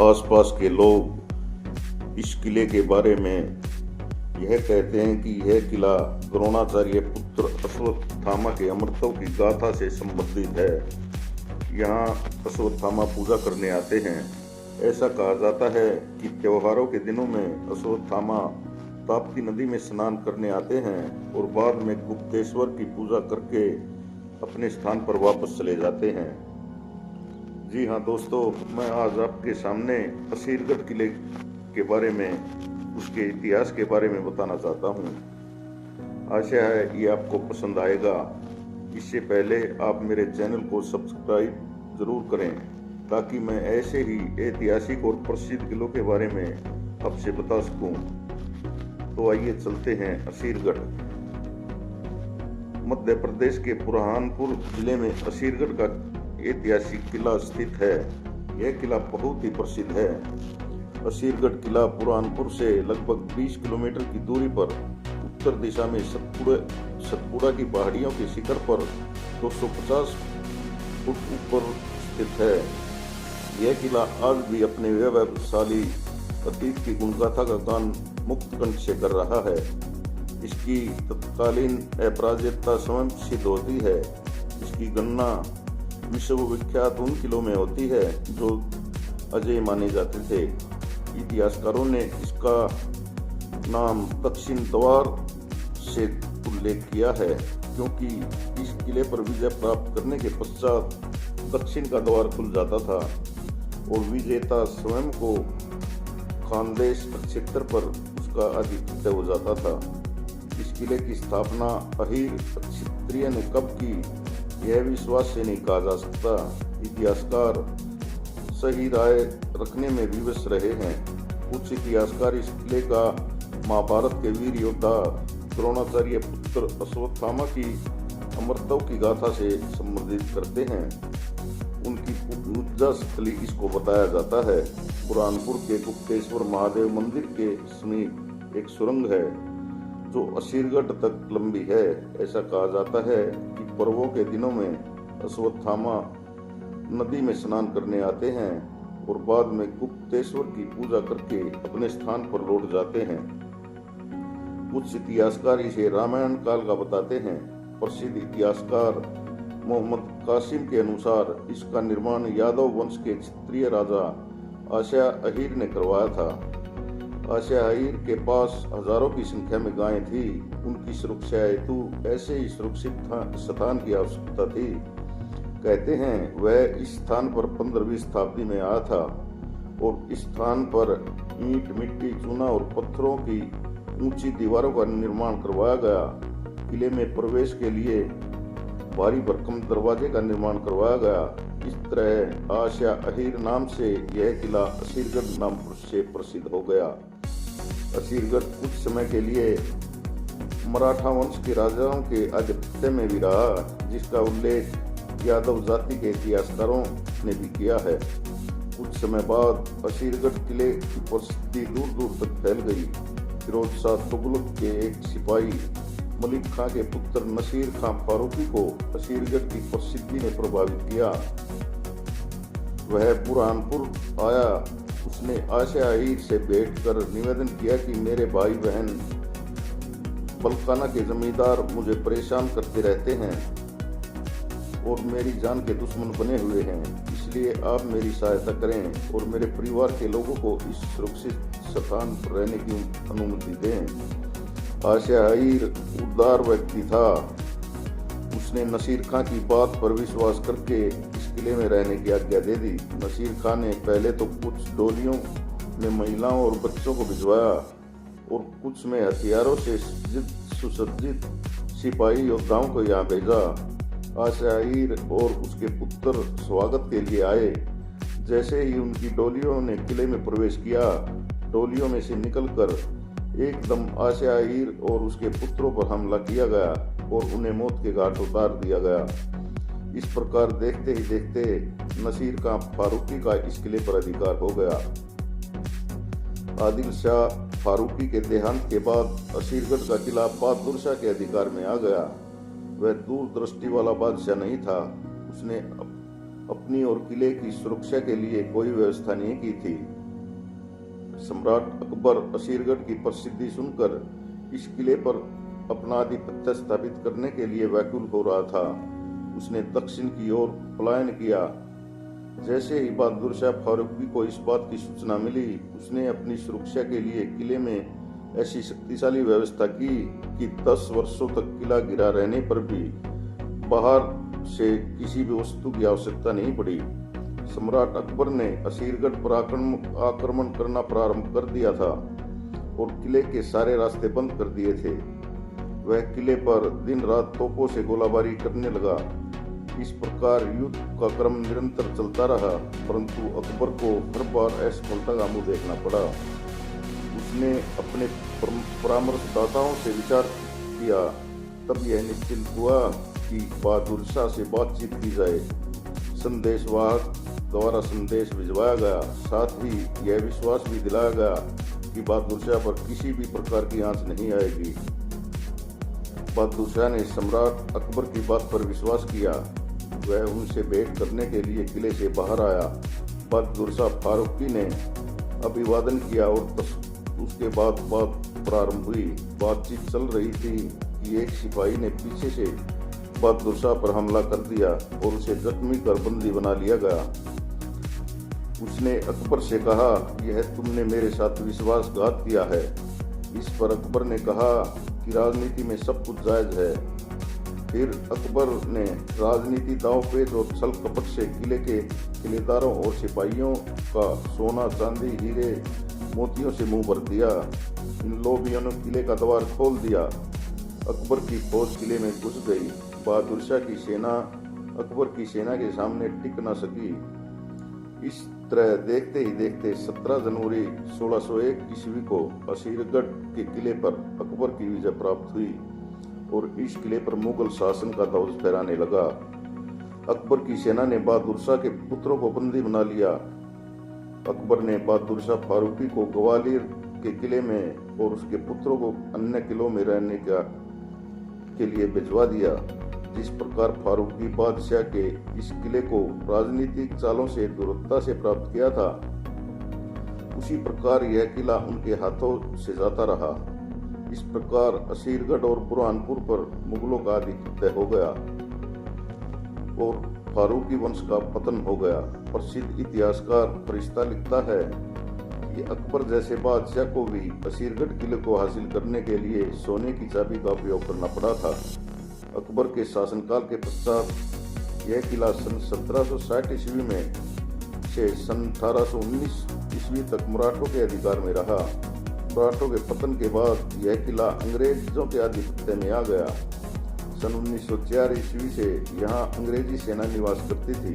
आसपास के लोग इस किले के बारे में यह कहते हैं कि यह किला द्रोणाचार्य पुत्र अश्वत्थामा के अमरत्व की गाथा से संबंधित है। यहाँ अश्वत्थामा पूजा करने आते हैं। ऐसा कहा जाता है कि त्योहारों के दिनों में अश्वत्थामा ताप्ती नदी में स्नान करने आते हैं और बाद में गुप्तेश्वर की पूजा करके अपने स्थान पर वापस चले जाते हैं। जी हाँ दोस्तों, मैं आज आपके सामने असीरगढ़ किले के बारे में, उसके इतिहास के बारे में बताना चाहता हूँ। आशा है ये आपको पसंद आएगा। इससे पहले आप मेरे चैनल को सब्सक्राइब जरूर करें ताकि मैं ऐसे ही ऐतिहासिक और प्रसिद्ध किलों के बारे में आपसे बता सकूं। तो आइए चलते हैं असीरगढ़। मध्य प्रदेश के बुरहानपुर जिले में असीरगढ़ का ऐतिहासिक किला स्थित है। यह किला बहुत ही प्रसिद्ध है। असीरगढ़ किला बुरहानपुर से लगभग 20 किलोमीटर की दूरी पर उत्तर दिशा में सतपुड़ा की पहाड़ियों के शिखर पर 250 फुट ऊपर स्थित है। यह किला आज भी अपने वैभवशाली अतीत की गुणगाथा का गान मुक्त कंठ से कर रहा है। इसकी तत्कालीन अपराजितता स्वयं सिद्ध होती है। इसकी गणना विश्व विख्यात उन किलों में होती है जो अजय माने जाते थे। इतिहासकारों ने इसका नाम दक्षिण द्वार से उल्लेख किया है क्योंकि इस किले पर विजय प्राप्त करने के पश्चात दक्षिण का द्वार खुल जाता था और विजेता स्वयं को खानदेश क्षेत्र पर उसका आधिपत्य हो जाता था। इस किले की स्थापना अहीर क्षत्रिय ने कब की, यह विश्वास से नहीं कहा जा सकता। इतिहासकार सही राय रखने में विवश रहे हैं। कुछ इतिहासकार इस किले का महाभारत के वीर योद्धा द्रोणाचार्य पुत्र अश्वत्थामा की अमरत्व की गाथा से संबंधित करते हैं। उनकी पूजा स्थली इसको बताया जाता है। बुरहानपुर के गुप्तेश्वर महादेव मंदिर के समीप एक सुरंग है जो असीरगढ़ तक लंबी है। ऐसा कहा जाता है कि पर्वों के दिनों में अश्वत्थामा नदी में स्नान करने आते हैं और बाद में गुप्तेश्वर की पूजा करके अपने स्थान पर लौट जाते हैं। कुछ इतिहासकार इसे रामायण काल का बताते हैं। प्रसिद्ध इतिहासकार मोहम्मद कासिम के अनुसार इसका निर्माण यादव वंश के क्षत्रिय राजा आशा अहीर ने करवाया था। आशा अहीर के पास हजारों की संख्या में गायें थी। उनकी सुरक्षा हेतु ऐसे ही सुरक्षित स्थान की आवश्यकता थी। कहते हैं वह इस स्थान पर 15वीं शताब्दी में आया था और इस स्थान पर ईंट, मिट्टी, चूना और पत्थरों की ऊंची दीवारों का निर्माण करवाया गया। किले में प्रवेश के लिए भारी भरकम दरवाजे का निर्माण करवाया गया। इस तरह आशा अहीर नाम से यह किला असीरगढ़ नाम से प्रसिद्ध हो गया। असीरगढ़ कुछ समय के लिए मराठा वंश के राजाओं के आधिपत्य में भी रहा, जिसका उल्लेख यादव जाति के इतिहासकारों ने भी किया है। कुछ समय बाद असीरगढ़ किले की प्रसिद्धि दूर दूर तक फैल गई। फिरोज शाह तुगलक के एक सिपाही मलिक खां के पुत्र नसीर खां फारूकी को असीरगढ़ की प्रसिद्धि ने प्रभावित किया। वह बुरहानपुर आया। उसने आशा अहीर से भेंट कर निवेदन किया कि मेरे भाई बहन बलकाना के जमींदार मुझे परेशान करते रहते हैं और मेरी जान के दुश्मन बने हुए हैं, इसलिए आप मेरी सहायता करें और मेरे परिवार के लोगों को इस सुरक्षित स्थान पर रहने की अनुमति दें। आशा अहीर उदार व्यक्ति था। उसने नसीर खां की बात पर विश्वास करके इस किले में रहने की आज्ञा दे दी। नसीर खां ने पहले तो कुछ डोलियों में महिलाओं और बच्चों को भिजवाया और कुछ में हथियारों से सुसज्जित सिपाही योद्धाओं को यहाँ भेजा। आशा अहीर और उसके पुत्र स्वागत के लिए आए। जैसे ही उनकी डोलियों ने किले में प्रवेश किया, डोलियों में से निकलकर एकदम आशा अहीर और उसके पुत्रों पर हमला किया गया और उन्हें मौत के घाट उतार दिया गया। इस प्रकार देखते ही देखते नसीर खां फारूकी का इस किले पर अधिकार हो गया। आदिल शाह फारूकी के देहांत के बाद असीरगढ़ का किला बहादुर शाह के अधिकार में आ गया। वह दूरदृष्टि वाला बादशाह नहीं था। उसने अपनी और किले की सुरक्षा के लिए कोई व्यवस्था नहीं की थी। सम्राट अकबर असीरगढ़ की प्रसिद्धि सुनकर इस किले पर अपना आधिपत्य स्थापित करने के लिए व्याकुल हो रहा था। उसने दक्षिण की ओर पलायन किया। जैसे ही बहादुर शाह फारूकी को इस बात की सूचना मिली, उसने अपनी सुरक्षा के लिए किले में ऐसी शक्तिशाली व्यवस्था की कि 10 वर्षों तक किला गिरा रहने पर भी बाहर से किसी भी वस्तु की आवश्यकता नहीं पड़ी। सम्राट अकबर ने असीरगढ़ पर आक्रमण करना प्रारंभ कर दिया था और किले के सारे रास्ते बंद कर दिए थे। वह किले पर दिन रात तोपों से गोलाबारी करने लगा। इस प्रकार युद्ध का क्रम निरंतर चलता रहा, परंतु अकबर को हर बार असफलता का मुंह देखना पड़ा। उसने अपने परामर्शदाताओं से विचार किया, तब यह निश्चित हुआ कि बहादुर शाह से बातचीत की जाए। संदेशवाहक द्वारा संदेश भिजवाया गया, साथ ही यह विश्वास भी दिलाया गया कि बहादुर शाह पर किसी भी प्रकार की आंच नहीं आएगी। बहादुर शाह ने सम्राट अकबर की बात पर विश्वास किया। वह उनसे भेंट करने के लिए किले से बाहर आया। बहादुर शाह फारूकी ने अभिवादन किया और उसके बाद बात प्रारंभ हुई। बातचीत चल रही थी कि एक सिपाही ने पीछे से बहादुर शाह पर हमला कर दिया और उसे जख्मी कर बंदी बना लिया गया। उसने अकबर से कहा, यह तुमने मेरे साथ विश्वासघात किया है। इस पर अकबर ने कहा कि राजनीति में सब कुछ जायज है। फिर अकबर ने राजनीति, दांवपेच और छल कपट से किले के किलेदारों और सिपाहियों का सोना, चांदी, हीरे, मोतियों से मुंह भर दिया। इन लोभियों ने किले का द्वार खोल दिया। अकबर की फौज किले में घुस गई। बहादुर शाह की सेना अकबर की सेना के सामने टिक न सकी। इस तरह देखते ही देखते 17 जनवरी 1601 ईस्वी को असीरगढ़ के किले पर अकबर की विजय प्राप्त हुई और इस किले पर मुगल शासन का ध्वज फहराने लगा। अकबर की सेना ने बहादुर शाह के पुत्रों को बंदी बना लिया। अकबर ने बहादुर शाह फारूकी को ग्वालियर के किले में और उसके पुत्रों को अन्य किलों में रहने के लिए भिजवा दिया। जिस प्रकार फारूकी बादशाह के इस किले को राजनीतिक चालों से दुर्बलता से प्राप्त किया था, उसी प्रकार यह किला उनके हाथों से जाता रहा। इस प्रकार असीरगढ़ और बुरहानपुर पर मुगलों का आधिपत्य हो गया और फारूकी वंश का पतन हो गया। प्रसिद्ध इतिहासकार फरिश्ता लिखता है कि अकबर जैसे बादशाह को भी असीरगढ़ किले को हासिल करने के लिए सोने की चाबी का उपयोग करना पड़ा था। अकबर के शासनकाल के पश्चात यह किला सन 1760 ईस्वी में से सन 1819 ईस्वी तक मराठों के अधिकार में रहा। मराठों के पतन के बाद यह किला अंग्रेजों के आधिपत्य में आ गया। सन 1904 ईस्वी से यहाँ अंग्रेजी सेना निवास करती थी।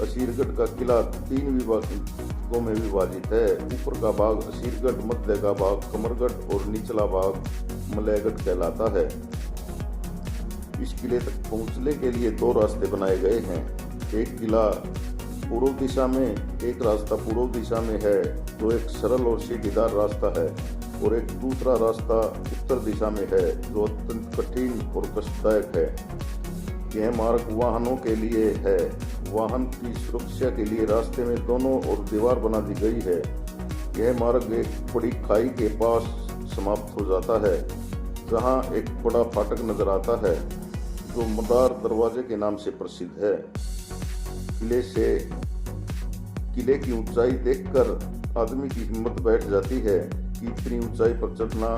असीरगढ़ का किला 3 विभागों में विभाजित है। ऊपर का भाग असीरगढ़, मध्य का भाग कमरगढ़ और निचला भाग मलयगढ़ कहलाता है। इस किले तक पहुंचने के लिए 2 रास्ते बनाए गए हैं। एक किला पूर्व दिशा में, एक रास्ता पूर्व दिशा में है जो एक सरल और सीढ़ीदार रास्ता है, और एक दूसरा रास्ता उत्तर दिशा में है जो अत्यंत कठिन और कष्टदायक है। यह मार्ग वाहनों के लिए है। वाहन की सुरक्षा के लिए रास्ते में दोनों ओर दीवार बना दी गई है। यह मार्ग एक बड़ी खाई के पास समाप्त हो जाता है, जहां एक बड़ा फाटक नजर आता है जो मदार दरवाजे के नाम से प्रसिद्ध है। किले की ऊंचाई देखकर आदमी की हिम्मत बैठ जाती है कि इतनी ऊंचाई पर चढ़ना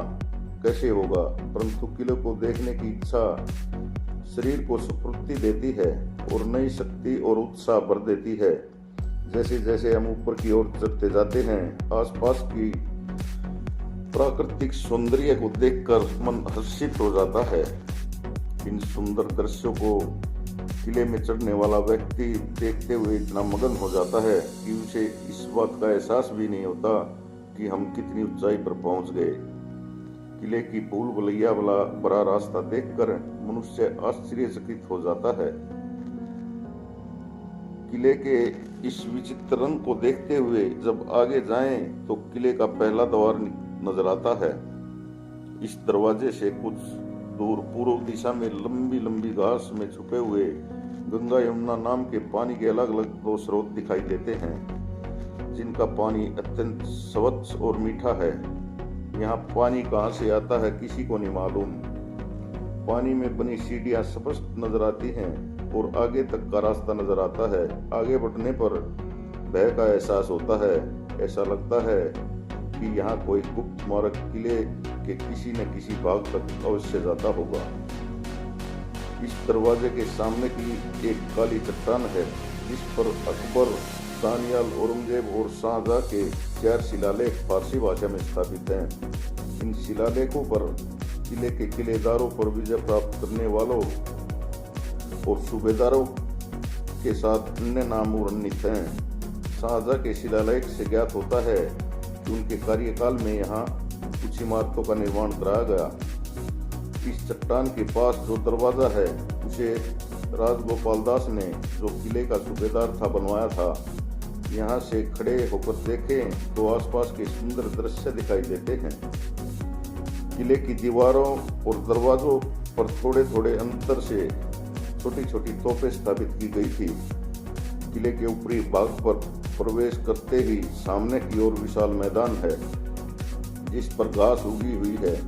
कैसे होगा, परंतु किले को देखने की इच्छा शरीर को स्फूर्ति देती है और नई शक्ति और उत्साह भर देती है। जैसे जैसे हम ऊपर की ओर चढ़ते जाते हैं, आसपास की प्राकृतिक सौंदर्य को देखकर मन हर्षित हो जाता है। इन सुंदर दृश्यों को किले में चढ़ने वाला व्यक्ति देखते हुए इतना मगन हो जाता है कि उसे इस बात का एहसास भी नहीं होता कि हम कितनी ऊंचाई पर पहुंच गए। किले की भूल भुलैया वाला बड़ा रास्ता देखकर मनुष्य आश्चर्यचकित हो जाता है। किले के इस विचित्र रंग को देखते हुए जब आगे जाएं तो किले का पहला द्वार नजर आता है। इस दरवाजे से कुछ दूर पूर्व दिशा में लंबी लंबी घास में छुपे हुए गंगा यमुना नाम के पानी के अलग अलग दो स्रोत दिखाई देते हैं, जिनका पानी अत्यंत स्वच्छ और मीठा है। यहाँ पानी कहाँ से आता है किसी को नहीं मालूम। पानी में बनी सीढ़ियाँ स्पष्ट नजर आती हैं और आगे तक का रास्ता नजर आता है। आगे बढ़ने पर भय का एहसास होता है। ऐसा लगता है कि यहाँ कोई गुप्त मार्ग किले के किसी न किसी भाग तक अवश्य जाता होगा। इस दरवाजे के सामने की एक काली चट्टान है, जिस पर अकबर, दानियाल, औरंगजेब और शाहजहां के 4 शिलालेख फारसी भाषा में स्थापित हैं। इन शिलालेखों पर किले के किलेदारों पर विजय प्राप्त करने वालों और सूबेदारों के साथ अन्य नाम वर्णित हैं। शाहजहां के शिलालेख से ज्ञात होता है कि उनके कार्यकाल में यहाँ कुछ इमारतों का निर्माण कराया गया। इस चट्टान के पास जो दरवाजा है उसे राजगोपाल दास ने, जो किले का सूबेदार था, बनवाया था। यहाँ से खड़े होकर देखें तो आसपास के सुंदर दृश्य दिखाई देते हैं। किले की दीवारों और दरवाजों पर थोड़े थोड़े अंतर से छोटी छोटी तोपें स्थापित की गई थी। किले के ऊपरी भाग पर प्रवेश करते ही सामने की ओर विशाल मैदान है, जिस पर घास उगी हुई है।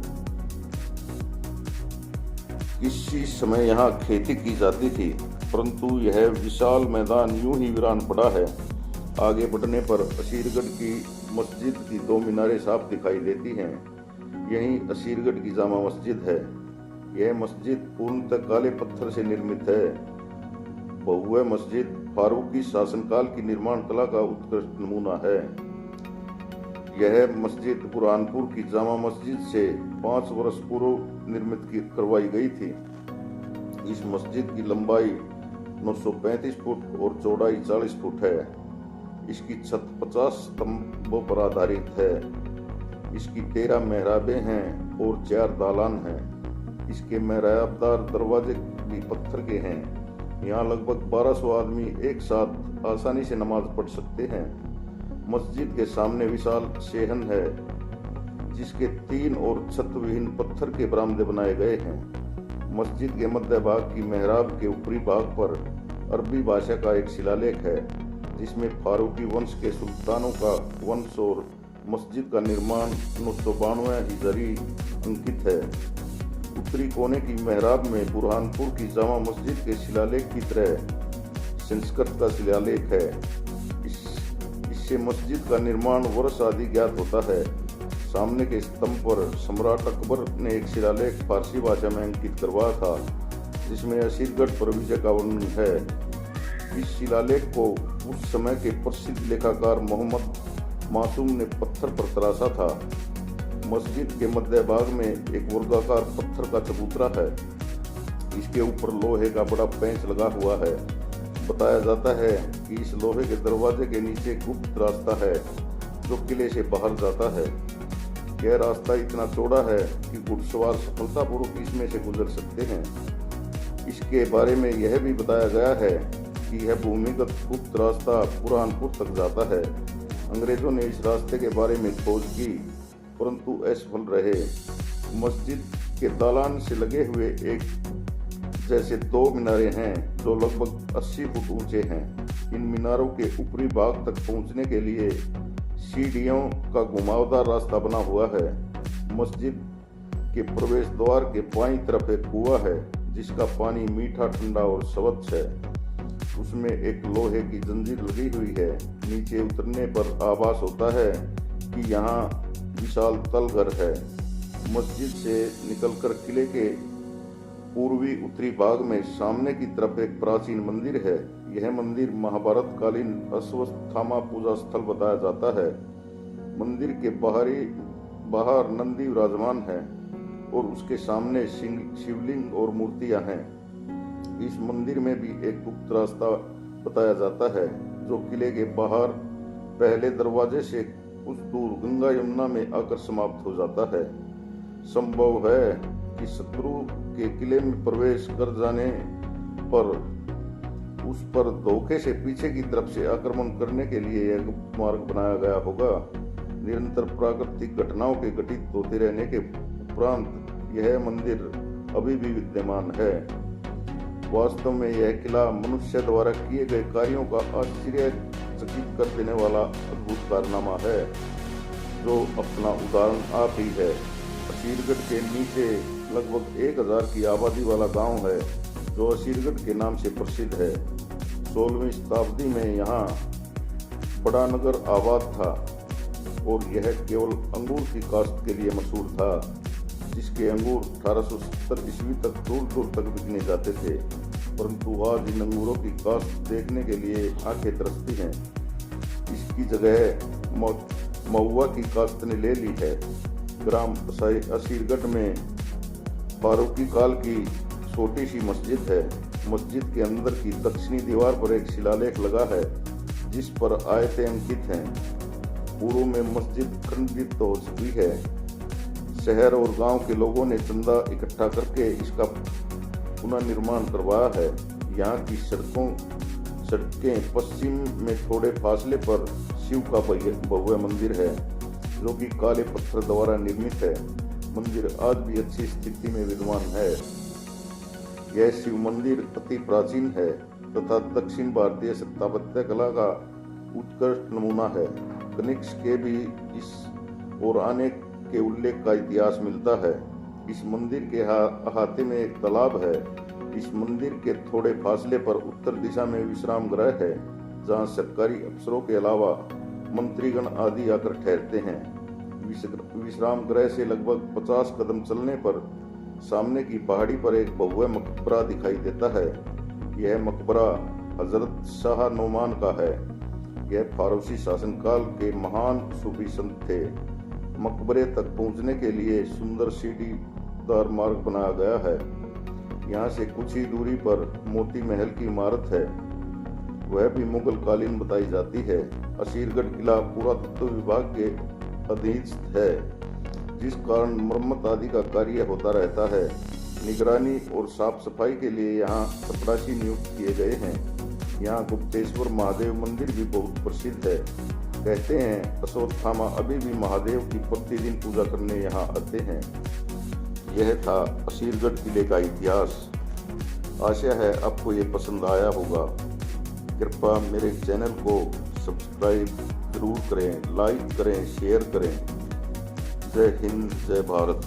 किसी समय यहाँ खेती की जाती थी, परंतु यह विशाल मैदान यूं ही वीरान पड़ा है। आगे बढ़ने पर असीरगढ़ की मस्जिद की 2 मीनारें साफ दिखाई देती हैं। यही असीरगढ़ की जामा मस्जिद है। यह मस्जिद पूर्णतः काले पत्थर से निर्मित है। बहुए मस्जिद फारूकी शासनकाल की निर्माण कला का उत्कृष्ट नमूना है। यह मस्जिद बुरहानपुर की जामा मस्जिद से 5 वर्ष पूर्व निर्मित करवाई गई थी। इस मस्जिद की लंबाई 935 फुट और चौड़ाई 40 फुट है। इसकी छत 50 स्तंभों पर आधारित है। इसकी 13 मेहराबें हैं और 4 दालान हैं। इसके मेहराबदार दरवाजे भी पत्थर के हैं। यहाँ लगभग 1200 आदमी एक साथ आसानी से नमाज पढ़ सकते हैं। मस्जिद के सामने विशाल सेहन है, जिसके 3 और छत विहीन पत्थर के बरामदे बनाए गए हैं। मस्जिद के मध्य भाग की मेहराब के ऊपरी भाग पर अरबी भाषा का एक शिलालेख है, जिसमें फारूकी वंश के सुल्तानों का वंश और मस्जिद का निर्माण 992 हिजरी अंकित है। उत्तरी कोने की मेहराब में बुरहानपुर की जामा मस्जिद के शिलालेख की तरह संस्कृत का शिलालेख है। इससे मस्जिद का निर्माण वर्ष आदि ज्ञात होता है। सामने के स्तंभ पर सम्राट अकबर ने एक शिलालेख फारसी भाषा में अंकित करवाया था, जिसमें असीरगढ़ पर विजय का वर्णन है। इस शिलालेख को उस समय के प्रसिद्ध लेखाकार मोहम्मद मासूम ने पत्थर पर तराशा था। मस्जिद के मध्य भाग में एक वर्गाकार पत्थर का चबूतरा है। इसके ऊपर लोहे का बड़ा पेंच लगा हुआ है। बताया जाता है कि इस लोहे के दरवाजे के नीचे गुप्त रास्ता है, जो किले से बाहर जाता है। यह रास्ता इतना चौड़ा है कि घुड़सवार सफलतापूर्वक इसमें से गुजर सकते हैं। इसके बारे में यह भी बताया गया है कि यह भूमिगत गुप्त रास्ता बुरहानपुर तक जाता है। अंग्रेजों ने इस रास्ते के बारे में खोज की, परंतु असफल रहे। मस्जिद के दालान से लगे हुए एक जैसे 2 मीनारे हैं, जो लगभग 80 फुट ऊंचे हैं। इन मीनारों के ऊपरी भाग तक पहुंचने के लिए सीढ़ियों का घुमावदार रास्ता बना हुआ है। मस्जिद के प्रवेश द्वार के बाईं तरफ एक कुआं है, जिसका पानी मीठा, ठंडा और स्वच्छ है। उसमें एक लोहे की जंजीर लगी हुई है। नीचे उतरने पर आभास होता है कि यहाँ विशाल तलघर है। मस्जिद से निकलकर किले के पूर्वी उत्तरी भाग में सामने की तरफ एक प्राचीन मंदिर है। यह मंदिर महाभारत कालीन अश्वत्थामा पूजा स्थल बताया जाता है। मंदिर के बाहर नंदी विराजमान है और उसके सामने शिवलिंग और मूर्तियां हैं। इस मंदिर में भी एक गुप्त रास्ता बताया जाता है, जो किले के बाहर पहले दरवाजे से कुछ दूर गंगा यमुना में आकर समाप्त हो जाता है। संभव है कि शत्रु के किले में प्रवेश कर जाने पर उस पर धोखे से पीछे की तरफ से आक्रमण करने के लिए यह गुप्त मार्ग बनाया गया होगा। निरंतर प्राकृतिक घटनाओं के घटित होते रहने के उपरांत यह मंदिर अभी भी विद्यमान है। वास्तव में यह किला मनुष्य द्वारा किए गए कार्यों का आश्चर्यचकित कर देने वाला अद्भुत कारनामा है, जो अपना उदाहरण आप ही है। असीरगढ़ के नीचे लगभग 1000 की आबादी वाला गांव है, जो असीरगढ़ के नाम से प्रसिद्ध है। 16वीं शताब्दी में यहाँ बड़ा नगर आबाद था और यह केवल अंगूर की काश्त के लिए मशहूर था, जिसके अंगूर 1870 ईस्वी तक दूर दूर तक बिकने जाते थे। परंतु आज इन अंगूरों की काश्त देखने के लिए आंखें तरसती हैं। इसकी जगह महुआ की काश्त ने ले ली है। ग्राम असीरगढ़ में फारूकी काल की छोटी सी मस्जिद है। मस्जिद के अंदर की दक्षिणी दीवार पर एक शिलालेख लगा है, जिस पर आयतें अंकित हैं। पूर्व में मस्जिद खंडित हो चुकी है। शहर और गांव के लोगों ने चंदा इकट्ठा करके इसका पुनर्निर्माण करवाया है। यहाँ की सड़कें पश्चिम में थोड़े फासले पर शिव का भव्य मंदिर है, जो कि काले पत्थर द्वारा निर्मित है। मंदिर आज भी अच्छी स्थिति में विद्यमान है। यह शिव मंदिर अति प्राचीन है तथा दक्षिण भारतीय स्थापत्य कला का उत्कृष्ट नमूना है। कनिष्क के भी इस ओर आने के उल्लेख का इतिहास मिलता है। इस मंदिर के अहाते में एक तालाब है। इस मंदिर के थोड़े फासले पर उत्तर दिशा में विश्राम गृह है, जहां सरकारी अफसरों के अलावा मंत्रीगण आदि आकर ठहरते हैं। विश्राम गृह से लगभग 50 कदम चलने पर सामने की पहाड़ी पर एक भव्य मकबरा दिखाई देता है। यह मकबरा हजरत शाह नौमान का है। यह फारसी शासनकाल के महान सूफी संत थे। मकबरे तक पहुंचने के लिए सुंदर सीढ़ीदार मार्ग बनाया गया है। यहाँ से कुछ ही दूरी पर मोती महल की इमारत है, वह भी मुगल कालीन बताई जाती है। असीरगढ़ किला पुरातत्व विभाग के अधीनस्थ है, जिस कारण मरम्मत आदि का कार्य होता रहता है। निगरानी और साफ सफाई के लिए यहाँ चपरासी नियुक्त किए गए हैं। यहाँ गुप्तेश्वर महादेव मंदिर भी बहुत प्रसिद्ध है। कहते हैं अश्वत्थामा अभी भी महादेव की प्रतिदिन पूजा करने यहाँ आते हैं। यह था असीरगढ़ किले का इतिहास। आशा है आपको ये पसंद आया होगा। कृपया मेरे चैनल को सब्सक्राइब जरूर करें, लाइक करें, शेयर करें। जय हिंद, जय भारत।